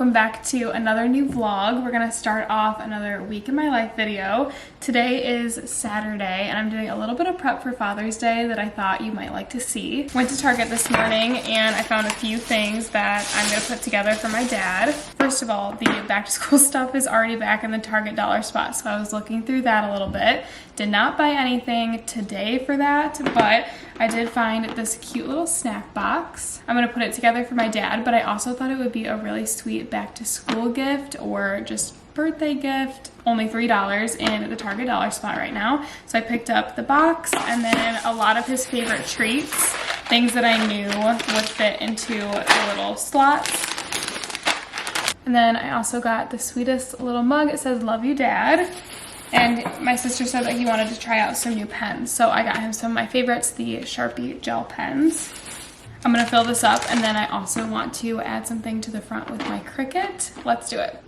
welcome back to another new vlog. We're gonna start off another week in my life video. Today is Saturday and I'm doing a little bit of prep for Father's Day that I thought you might like to see. Went to Target this morning and I found a few things that I'm gonna put together for my dad. First of all, the back to school stuff is already back in the Target dollar spot, so I was looking through that a little bit. Did not buy anything today for that, but I did find this cute little snack box. I'm gonna put it together for my dad, but I also thought it would be a really sweet back to school gift or just birthday gift. Only $3 in the Target dollar spot right now. So I picked up the box and then a lot of his favorite treats, things that I knew would fit into the little slots. And then I also got the sweetest little mug. It says, "Love you, Dad." And my sister said that he wanted to try out some new pens. So I got him some of my favorites, the Sharpie gel pens. I'm gonna fill this up and then I also want to add something to the front with my Cricut. Let's do it.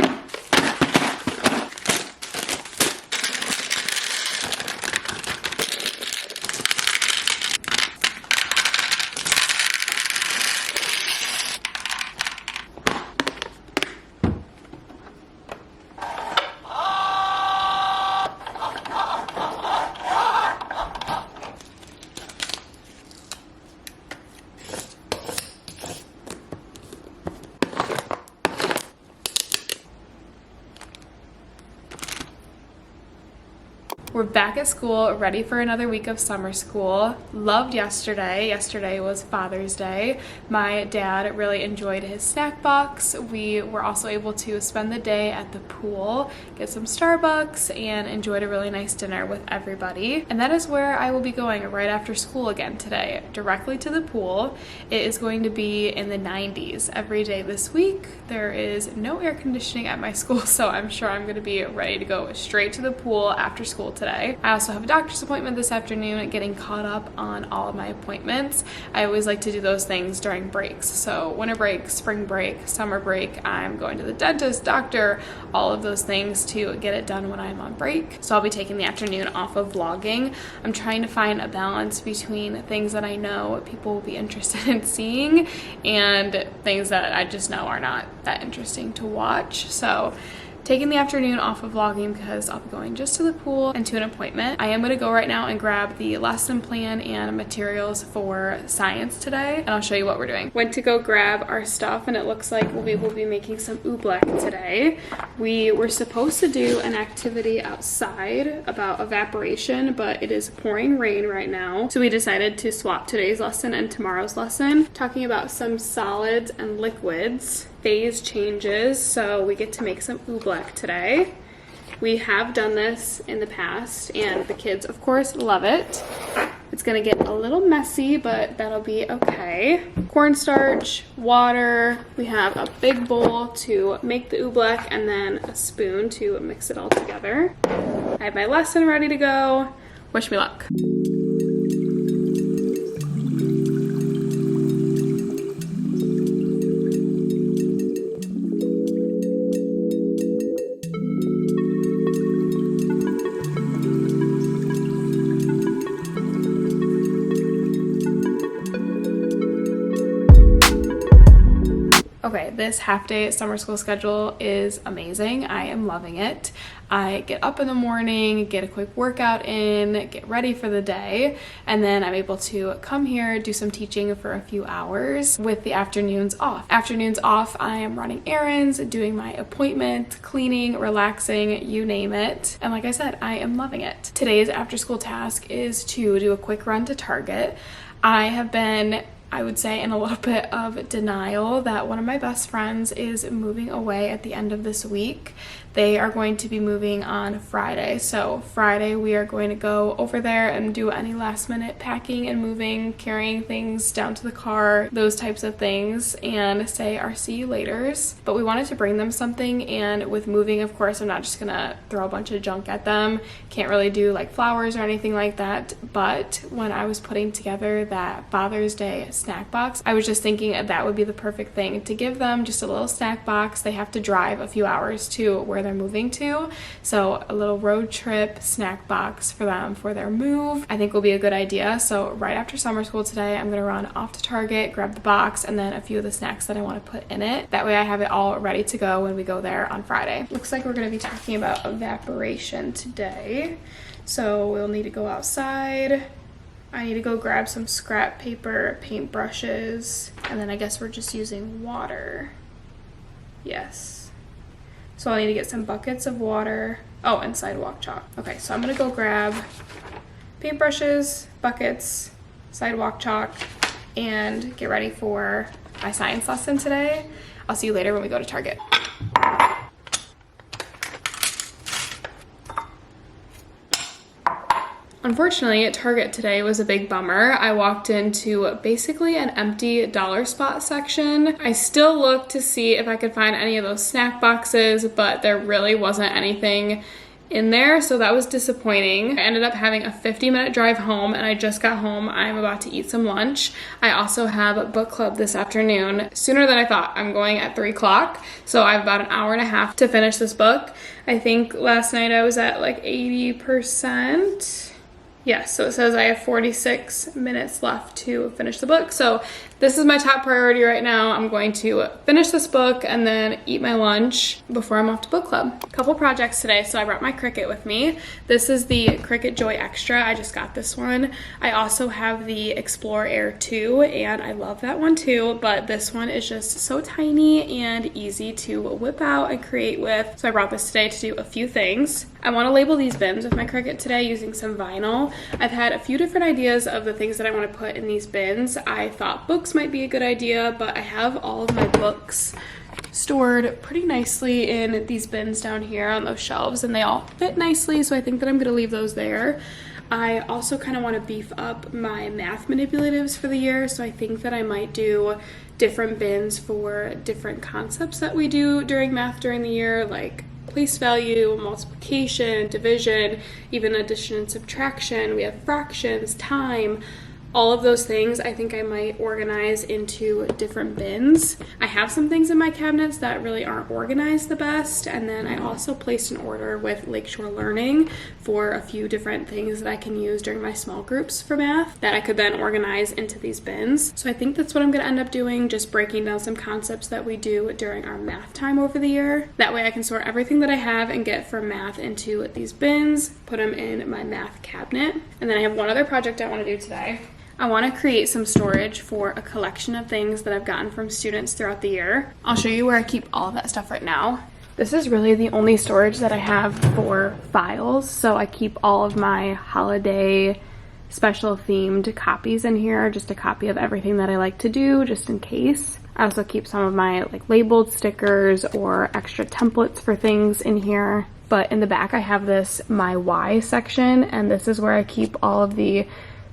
We're back at school, ready for another week of summer school. Loved yesterday. Yesterday was Father's Day. My dad really enjoyed his snack box. We were also able to spend the day at the pool, get some Starbucks, and enjoyed a really nice dinner with everybody. And that is where I will be going right after school again today, directly to the pool. It is going to be in the 90s every day this week. There is no air conditioning at my school, so I'm sure I'm gonna be ready to go straight to the pool after school today. I also have a doctor's appointment this afternoon, getting caught up on all of my appointments. I always like to do those things during breaks. So winter break, spring break, summer break, I'm going to the dentist, doctor, all of those things to get it done when I'm on break. So I'll be taking the afternoon off of vlogging. I'm trying to find a balance between things that I know people will be interested in seeing and things that I just know are not that interesting to watch. So taking the afternoon off of vlogging because I'll be going just to the pool and to an appointment. I am going to go right now and grab the lesson plan and materials for science today, and I'll show you what we're doing. Went to go grab our stuff, and it looks like we'll be making some oobleck today. We were supposed to do an activity outside about evaporation, but it is pouring rain right now, so we decided to swap today's lesson and tomorrow's lesson, talking about some solids and liquids, phase changes, so we get to make some oobleck today. We have done this in the past and the kids of course love it. It's gonna get a little messy, but that'll be okay. Cornstarch, water, we have a big bowl to make the oobleck and then a spoon to mix it all together. I have my lesson ready to go. Wish me luck. Okay, this half-day summer school schedule is amazing. I am loving it. I get up in the morning, get a quick workout in, get ready for the day, and then I'm able to come here, do some teaching for a few hours with the afternoons off. Afternoons off, I am running errands, doing my appointment, cleaning, relaxing, you name it. And like I said, I am loving it. Today's after-school task is to do a quick run to Target. I have been, I would say, in a little bit of denial that one of my best friends is moving away at the end of this week. They are going to be moving on Friday. So Friday we are going to go over there and do any last minute packing and moving, carrying things down to the car, those types of things, and say our see you laters. But we wanted to bring them something, and with moving, of course, I'm not just gonna throw a bunch of junk at them. Can't really do like flowers or anything like that. But when I was putting together that Father's Day snack box, I was just thinking that would be the perfect thing to give them, just a little snack box. They have to drive a few hours to where they're moving to. So a little road trip snack box for them for their move, I think will be a good idea. So right after summer school today, I'm gonna run off to Target, grab the box, and then a few of the snacks that I want to put in it. That way I have it all ready to go when we go there on Friday. Looks like we're gonna be talking about evaporation today. So we'll need to go outside. I need to go grab some scrap paper, paint brushes, and then I guess we're just using water. Yes. So I need to get some buckets of water. Oh, and sidewalk chalk. Okay, so I'm gonna go grab paintbrushes, buckets, sidewalk chalk, and get ready for my science lesson today. I'll see you later when we go to Target. Unfortunately, Target today was a big bummer. I walked into basically an empty dollar spot section. I still looked to see if I could find any of those snack boxes, but there really wasn't anything in there, so that was disappointing. I ended up having a 50-minute drive home, and I just got home. I'm about to eat some lunch. I also have a book club this afternoon, sooner than I thought. I'm going at 3 o'clock, so I have about an hour and a half to finish this book. I think last night I was at like 80%. Yes, so it says I have 46 minutes left to finish the book. So this is my top priority right now. I'm going to finish this book and then eat my lunch before I'm off to book club. A couple projects today, so I brought my Cricut with me. This is the Cricut Joy Extra. I just got this one. I also have the Explore Air 2, and I love that one too, but this one is just so tiny and easy to whip out and create with. So I brought this today to do a few things. I want to label these bins with my Cricut today using some vinyl. I've had a few different ideas of the things that I want to put in these bins. I thought books might be a good idea, but I have all of my books stored pretty nicely in these bins down here on those shelves, and they all fit nicely, so I think that I'm going to leave those there. I also kind of want to beef up my math manipulatives for the year, so I think that I might do different bins for different concepts that we do during math during the year, like place value, multiplication, division, even addition and subtraction. We have fractions, time, all of those things I think I might organize into different bins. I have some things in my cabinets that really aren't organized the best, and then I also placed an order with Lakeshore Learning for a few different things that I can use during my small groups for math that I could then organize into these bins. So I think that's what I'm going to end up doing, just breaking down some concepts that we do during our math time over the year. That way I can sort everything that I have and get from math into these bins, put them in my math cabinet. And then I have one other project I want to do today. I want to create some storage for a collection of things that I've gotten from students throughout the year. I'll show you where I keep all of that stuff right now. This is really the only storage that I have for files, so I keep all of my holiday special themed copies in here, just a copy of everything that I like to do, just in case. I also keep some of my like labeled stickers or extra templates for things in here. But in the back I have this My Why section, and this is where I keep all of the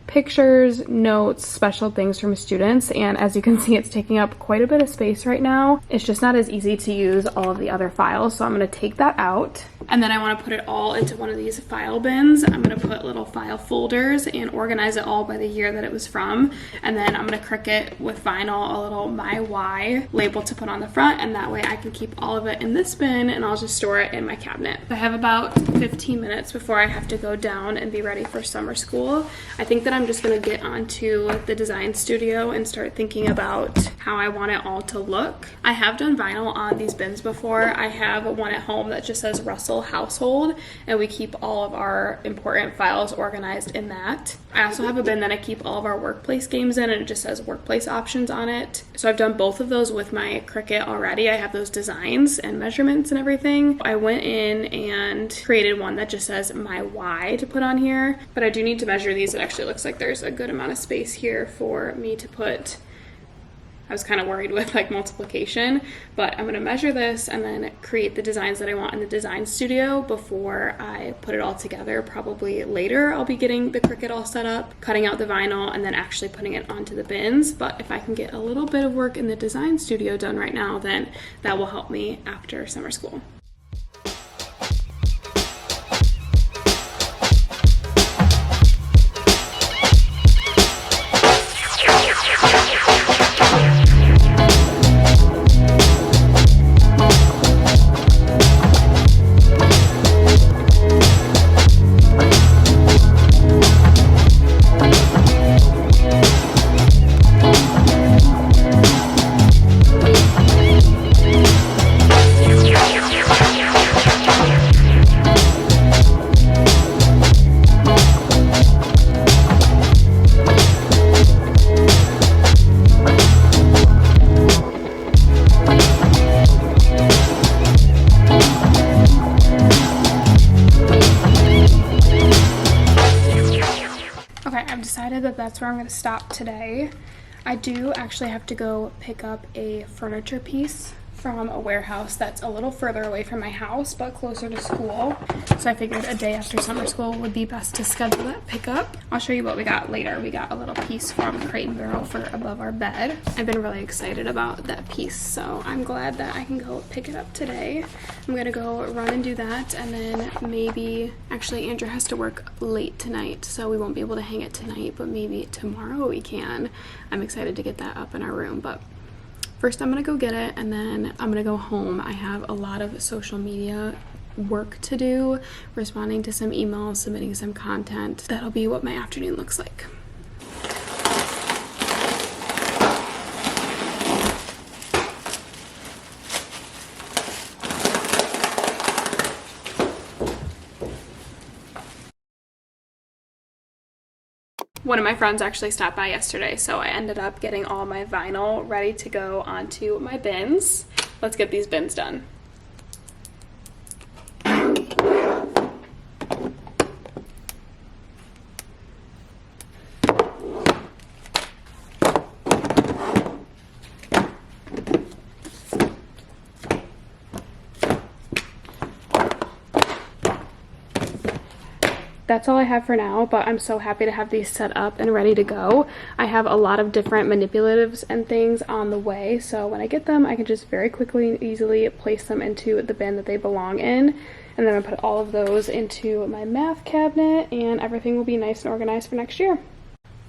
pictures, notes, special things from students, and as you can see, it's taking up quite a bit of space right now. It's just not as easy to use all of the other files, so I'm going to take that out. And then I want to put it all into one of these file bins. I'm going to put little file folders and organize it all by the year that it was from. And then I'm going to Cricut with vinyl a little My Why label to put on the front, and that way I can keep all of it in this bin and I'll just store it in my cabinet. I have about 15 minutes before I have to go down and be ready for summer school. I think that I'm just going to get onto the design studio and start thinking about how I want it all to look. I have done vinyl on these bins before. I have one at home that just says Russell Household, and we keep all of our important files organized in that. I also have a bin that I keep all of our workplace games in, and it just says workplace options on it. So I've done both of those with my Cricut already. I have those designs and measurements and everything. I went in and created one that just says My Why to put on here, but I do need to measure these. It actually looks like there's a good amount of space here for me to put. I was kind of worried with like multiplication, but I'm going to measure this and then create the designs that I want in the design studio before I put it all together. Probably later I'll be getting the Cricut all set up, cutting out the vinyl, and then actually putting it onto the bins. But if I can get a little bit of work in the design studio done right now, then that will help me after summer school. decided that that's where I'm going to stop today. I do actually have to go pick up a furniture piece from a warehouse that's a little further away from my house but closer to school, so I figured a day after summer school would be best to schedule that pickup. I'll show you what we got later. We got a little piece from Crate & Barrel for above our bed. I've been really excited about that piece, so I'm glad that I can go pick it up today. I'm gonna go run and do that, and then maybe, actually Andrew has to work late tonight, so we won't be able to hang it tonight, but maybe tomorrow we can. I'm excited to get that up in our room, but first I'm gonna go get it, and then I'm gonna go home. I have a lot of social media work to do, responding to some emails, submitting some content. That'll be what my afternoon looks like. One of my friends actually stopped by yesterday, so I ended up getting all my vinyl ready to go onto my bins. Let's get these bins done. That's all I have for now, but I'm so happy to have these set up and ready to go. I have a lot of different manipulatives and things on the way, so when I get them, I can just very quickly and easily place them into the bin that they belong in. And then I put all of those into my math cabinet, and everything will be nice and organized for next year.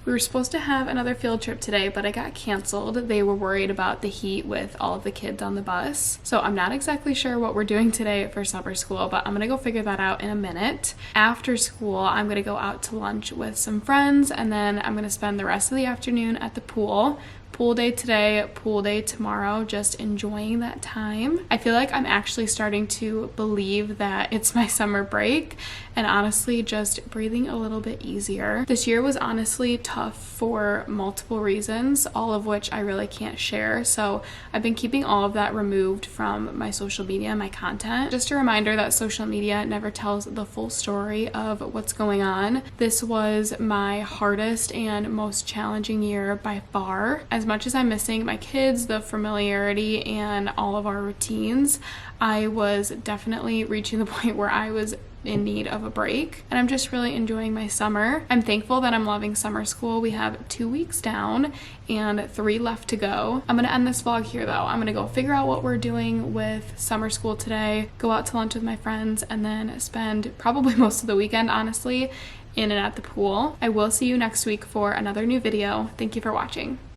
We were supposed to have another field trip today, but it got canceled. They were worried about the heat with all of the kids on the bus. So I'm not exactly sure what we're doing today for summer school, but I'm gonna go figure that out in a minute. After school, I'm gonna go out to lunch with some friends, and then I'm gonna spend the rest of the afternoon at the pool. Pool day today, pool day tomorrow, just enjoying that time. I feel like I'm actually starting to believe that it's my summer break, and honestly just breathing a little bit easier. This year was honestly tough for multiple reasons, all of which I really can't share, so I've been keeping all of that removed from my social media and my content. Just a reminder that social media never tells the full story of what's going on. This was my hardest and most challenging year by far. As much as I'm missing my kids, the familiarity, and all of our routines, I was definitely reaching the point where I was in need of a break, and I'm just really enjoying my summer. I'm thankful that I'm loving summer school. We have 2 weeks down and 3 left to go. I'm gonna end this vlog here though. I'm gonna go figure out what we're doing with summer school today, go out to lunch with my friends, and then spend probably most of the weekend, honestly, in and at the pool. I will see you next week for another new video. Thank you for watching.